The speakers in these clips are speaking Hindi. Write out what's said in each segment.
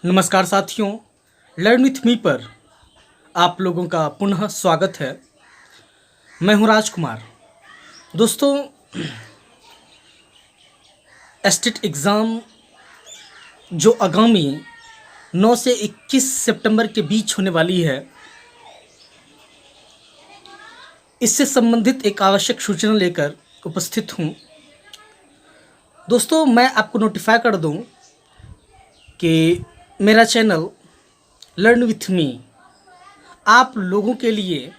नमस्कार साथियों, लर्न विथ मी पर आप लोगों का पुनः स्वागत है। मैं हूं राजकुमार। दोस्तों, एस्टेट एग्ज़ाम जो आगामी 9 से 21 सितंबर के बीच होने वाली है, इससे संबंधित एक आवश्यक सूचना लेकर उपस्थित हूं। दोस्तों, मैं आपको नोटिफाई कर दूं कि मेरा चैनल लर्न विथ मी आप लोगों के लिए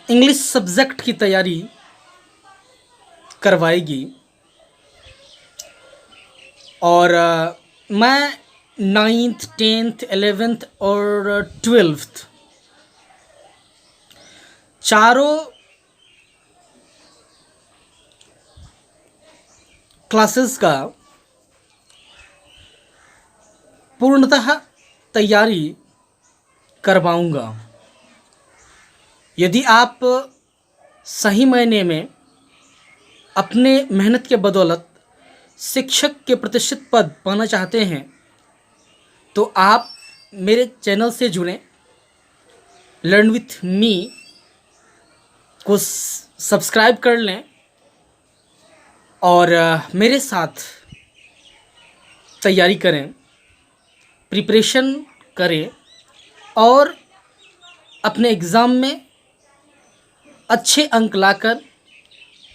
इंग्लिश सब्जेक्ट की तैयारी करवाएगी। और मैं 9th 10th 11th और 12th चारों क्लासेस का पूर्णतः तैयारी करवाऊंगा। यदि आप सही मायने में अपने मेहनत के बदौलत शिक्षक के प्रतिष्ठित पद पाना चाहते हैं तो आप मेरे चैनल से जुड़ें, लर्न विथ मी को सब्सक्राइब कर लें और मेरे साथ तैयारी करें, प्रिपरेशन करें और अपने एग्ज़ाम में अच्छे अंक लाकर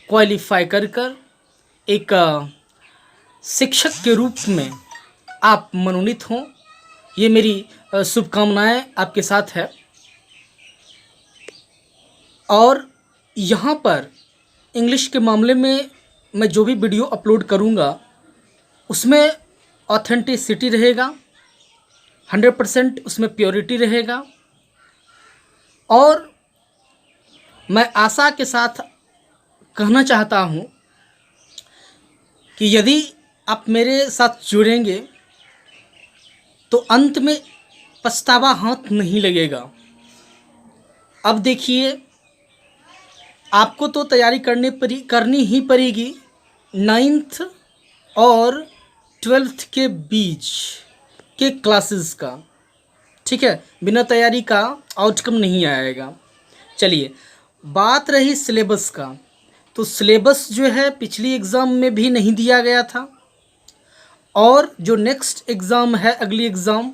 क्वालिफाई कर एक शिक्षक के रूप में आप मनोनीत हों। ये मेरी शुभकामनाएं आपके साथ है। और यहाँ पर इंग्लिश के मामले में मैं जो भी वीडियो अपलोड करूँगा उसमें ऑथेंटिसिटी रहेगा, 100% उसमें प्योरिटी रहेगा। और मैं आशा के साथ कहना चाहता हूँ कि यदि आप मेरे साथ जुड़ेंगे तो अंत में पछतावा हाथ नहीं लगेगा। अब देखिए, आपको तो तैयारी करनी ही पड़ेगी 9th और 12th के बीच के क्लासेस का, ठीक है। बिना तैयारी का आउटकम नहीं आएगा। चलिए, बात रही सिलेबस का, तो सिलेबस जो है पिछली एग्ज़ाम में भी नहीं दिया गया था और जो नेक्स्ट एग्ज़ाम है, अगली एग्ज़ाम,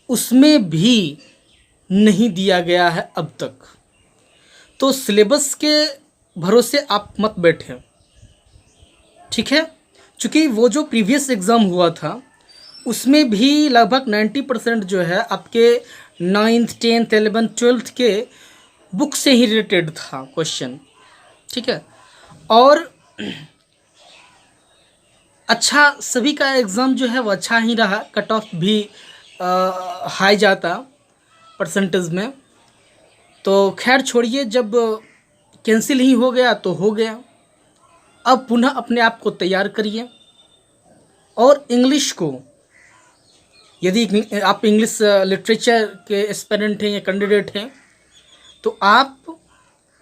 उसमें भी नहीं दिया गया है अब तक। तो सिलेबस के भरोसे आप मत बैठें, ठीक है। चूँकि वो जो प्रीवियस एग्ज़ाम हुआ था उसमें भी लगभग 90% जो है आपके 9th 10th 11th 12th के बुक से ही रिलेटेड था क्वेश्चन, ठीक है। और अच्छा, सभी का एग्ज़ाम जो है वो अच्छा ही रहा, कट ऑफ भी हाई जाता परसेंटेज में। तो खैर छोड़िए, जब कैंसिल ही हो गया तो हो गया। अब पुनः अपने आप को तैयार करिए और इंग्लिश को, यदि आप इंग्लिश लिटरेचर के एस्पिरेंट हैं या कैंडिडेट हैं तो आप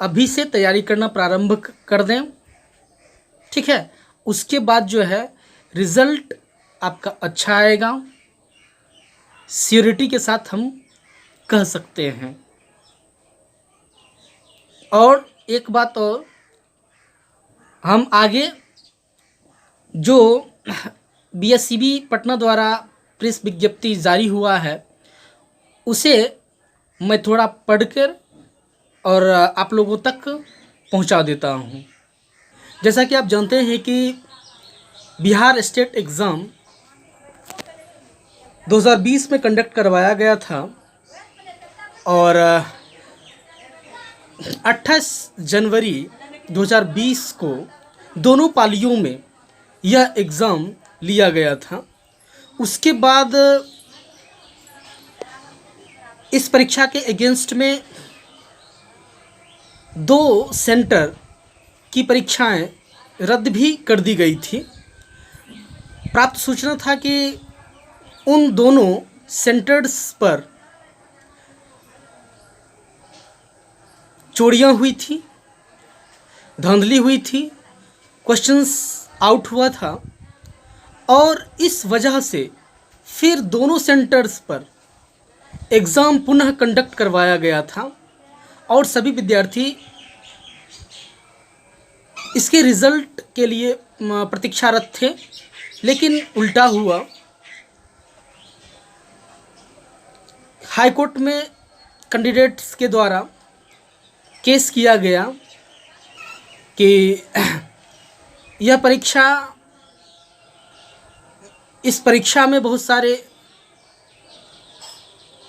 अभी से तैयारी करना प्रारंभ कर दें, ठीक है। उसके बाद जो है रिज़ल्ट आपका अच्छा आएगा, श्योरिटी के साथ हम कह सकते हैं। और एक बात और, हम आगे जो बीएससीबी पटना द्वारा प्रेस विज्ञप्ति जारी हुआ है उसे मैं थोड़ा पढ़कर और आप लोगों तक पहुंचा देता हूं। जैसा कि आप जानते हैं कि बिहार स्टेट एग्ज़ाम 2020 में कंडक्ट करवाया गया था और 28 जनवरी 2020 को दोनों पालियों में यह एग्ज़ाम लिया गया था। उसके बाद इस परीक्षा के अगेंस्ट में 2 सेंटर की परीक्षाएं रद्द भी कर दी गई थी। प्राप्त सूचना था कि उन दोनों सेंटर्स पर चोरियां हुई थी, धांधली हुई थी, क्वेश्चंस आउट हुआ था और इस वजह से फिर दोनों सेंटर्स पर एग्ज़ाम पुनः कंडक्ट करवाया गया था और सभी विद्यार्थी इसके रिज़ल्ट के लिए प्रतीक्षारत थे। लेकिन उल्टा हुआ, हाई कोर्ट में कैंडिडेट्स के द्वारा केस किया गया कि यह परीक्षा, इस परीक्षा में बहुत सारे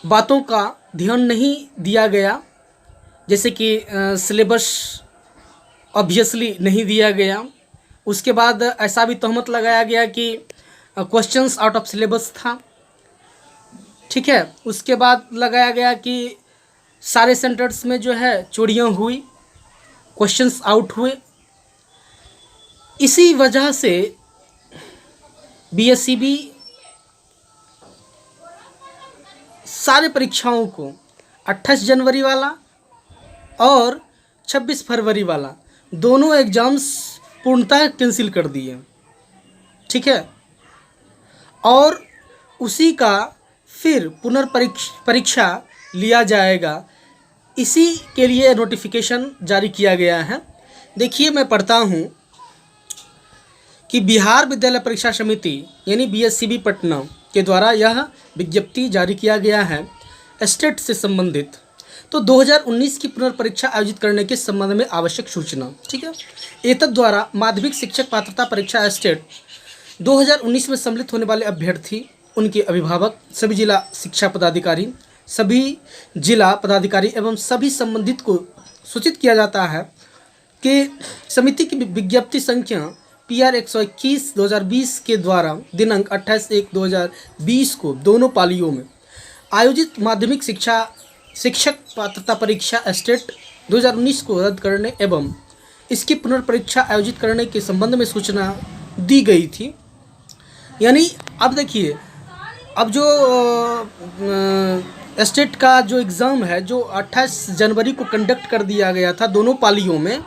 बातों का ध्यान नहीं दिया गया, जैसे कि सिलेबस ऑब्वियसली नहीं दिया गया। उसके बाद ऐसा भी तहमत लगाया गया कि क्वेश्चंस आउट ऑफ सिलेबस था, ठीक है। उसके बाद लगाया गया कि सारे सेंटर्स में जो है चोरियां हुई, क्वेश्चंस आउट हुए। इसी वजह से बीएसईबी सारे परीक्षाओं को 28 जनवरी वाला और 26 फरवरी वाला दोनों एग्ज़ाम्स पूर्णतः कैंसिल कर दिए, ठीक है। और उसी का फिर पुनर्परीक्षा लिया जाएगा, इसी के लिए नोटिफिकेशन जारी किया गया है। देखिए, मैं पढ़ता हूँ कि बिहार विद्यालय परीक्षा समिति यानी बीएसईबी पटना के द्वारा यह विज्ञप्ति जारी किया गया है स्टेट से संबंधित। तो 2019 की पुनर्परीक्षा आयोजित करने के संबंध में आवश्यक सूचना, ठीक है। एतद द्वारा माध्यमिक शिक्षक पात्रता परीक्षा स्टेट 2019 में सम्मिलित होने वाले अभ्यर्थी, उनके अभिभावक, सभी जिला शिक्षा पदाधिकारी, सभी जिला पदाधिकारी एवं सभी संबंधित को सूचित किया जाता है कि समिति की विज्ञप्ति संख्या PR 121/2020 के द्वारा दिनांक 28/1/2020 को दोनों पालियों में आयोजित माध्यमिक शिक्षक पात्रता परीक्षा स्टेट 2019 को रद्द करने एवं इसकी पुनर्परीक्षा आयोजित करने के संबंध में सूचना दी गई थी। यानी अब देखिए, अब जो स्टेट का जो एग्ज़ाम है जो 28 जनवरी को कंडक्ट कर दिया गया था दोनों पालियों में,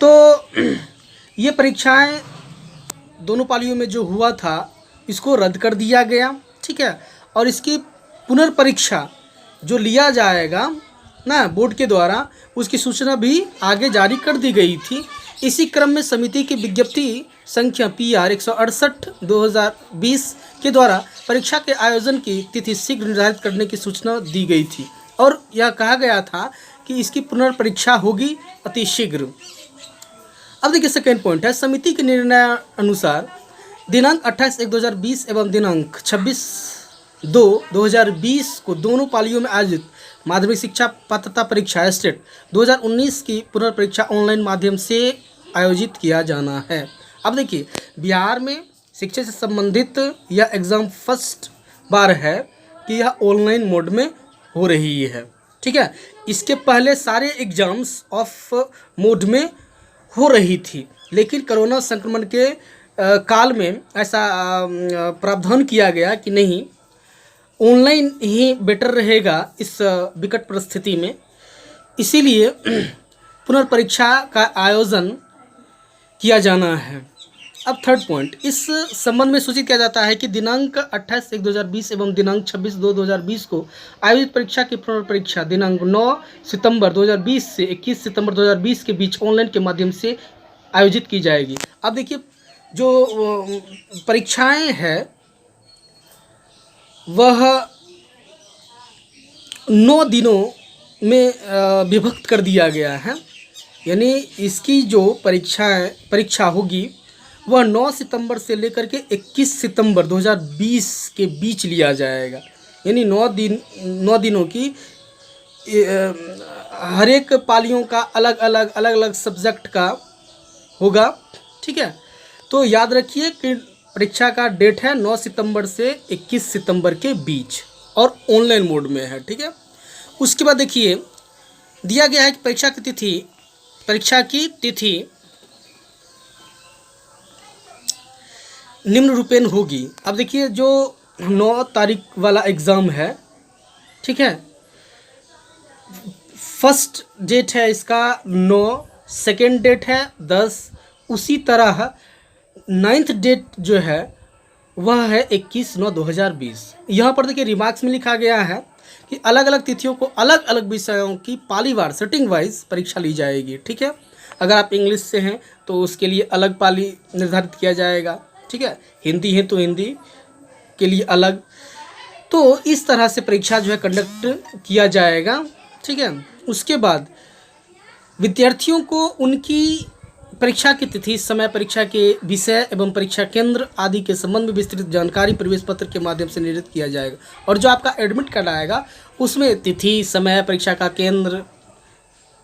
तो ये परीक्षाएं दोनों पालियों में जो हुआ था इसको रद्द कर दिया गया, ठीक है। और इसकी पुनर्परीक्षा जो लिया जाएगा ना बोर्ड के द्वारा, उसकी सूचना भी आगे जारी कर दी गई थी। इसी क्रम में समिति की विज्ञप्ति संख्या PR 168/2020 के द्वारा परीक्षा के आयोजन की तिथि शीघ्र निर्धारित करने की सूचना दी गई थी और यह कहा गया था कि इसकी पुनर्परीक्षा होगी अति शीघ्र। अब देखिए, सेकेंड पॉइंट है, समिति के निर्णय अनुसार दिनांक 28/1/2020 एवं दिनांक 26/2/2020 को दोनों पालियों में आयोजित माध्यमिक शिक्षा पात्रता परीक्षा स्टेट 2019 की पुनर्परीक्षा ऑनलाइन माध्यम से आयोजित किया जाना है। अब देखिए, बिहार में शिक्षा से संबंधित यह एग्ज़ाम फर्स्ट बार है कि यह ऑनलाइन मोड में हो रही है, ठीक है। इसके पहले सारे एग्ज़ाम्स ऑफ मोड में हो रही थी, लेकिन कोरोना संक्रमण के काल में ऐसा प्रावधान किया गया कि नहीं, ऑनलाइन ही बेटर रहेगा इस विकट परिस्थिति में। इसीलिए पुनर्परीक्षा का आयोजन किया जाना है। अब थर्ड पॉइंट, इस संबंध में सूचित किया जाता है कि दिनांक 28/1/2020 एवं दिनांक 26/2/2020 को आयोजित परीक्षा की पुनर्परीक्षा दिनांक 9 सितंबर 2020 से 21 सितंबर 2020 के बीच ऑनलाइन के माध्यम से आयोजित की जाएगी। अब देखिए, जो परीक्षाएं हैं वह 9 दिनों में विभक्त कर दिया गया है। यानी इसकी जो परीक्षा होगी वह 9 सितंबर से लेकर के 21 सितंबर 2020 के बीच लिया जाएगा। यानी 9 दिनों की हर एक पालियों का अलग अलग सब्जेक्ट का होगा, ठीक है। तो याद रखिए कि परीक्षा का डेट है 9 सितंबर से 21 सितंबर के बीच और ऑनलाइन मोड में है, ठीक है। उसके बाद देखिए, दिया गया है कि परीक्षा की तिथि निम्न रूपेण होगी। अब देखिए, जो 9 तारीख वाला एग्ज़ाम है, ठीक है, फर्स्ट डेट है इसका 9, सेकेंड डेट है 10, उसी तरह 9th डेट जो है वह है 21/9/2020। यहाँ पर देखिए रिमार्क्स में लिखा गया है कि अलग अलग तिथियों को अलग अलग विषयों की पालीवार सेटिंग वाइज परीक्षा ली जाएगी। ठीक है, अगर आप इंग्लिश से हैं तो उसके लिए अलग पाली निर्धारित किया जाएगा। ठीक है, हिंदी है तो हिंदी के लिए अलग। तो इस तरह से परीक्षा जो है कंडक्ट किया जाएगा। ठीक है, उसके बाद विद्यार्थियों को उनकी परीक्षा की तिथि, समय, परीक्षा के विषय एवं परीक्षा केंद्र आदि के संबंध में विस्तृत जानकारी प्रवेश पत्र के माध्यम से निर्धारित किया जाएगा। और जो आपका एडमिट कार्ड आएगा उसमें तिथि, समय, परीक्षा का केंद्र,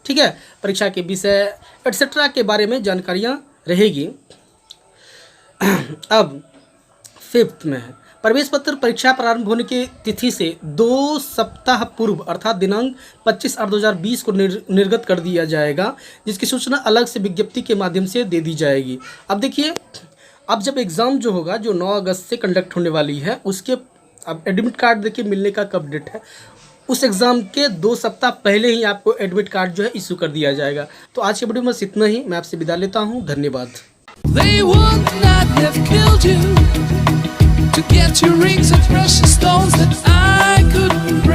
ठीक है, परीक्षा के विषय एटसेट्रा के बारे में जानकारियाँ रहेगी। अब 5th में है प्रवेश पत्र परीक्षा प्रारंभ होने की तिथि से 2 सप्ताह पूर्व अर्थात दिनांक 25/8/2020 को निर्गत कर दिया जाएगा, जिसकी सूचना अलग से विज्ञप्ति के माध्यम से दे दी जाएगी। अब देखिए, अब जब एग्ज़ाम जो होगा जो 9 अगस्त से कंडक्ट होने वाली है, उसके अब एडमिट कार्ड देखिए मिलने का कब डेट है, उस एग्ज़ाम के 2 सप्ताह पहले ही आपको एडमिट कार्ड जो है इशू कर दिया जाएगा। तो आज के वीडियो में बस इतना ही, मैं आपसे विदा लेता हूँ। धन्यवाद। They would not have killed you to get your rings and precious stones that I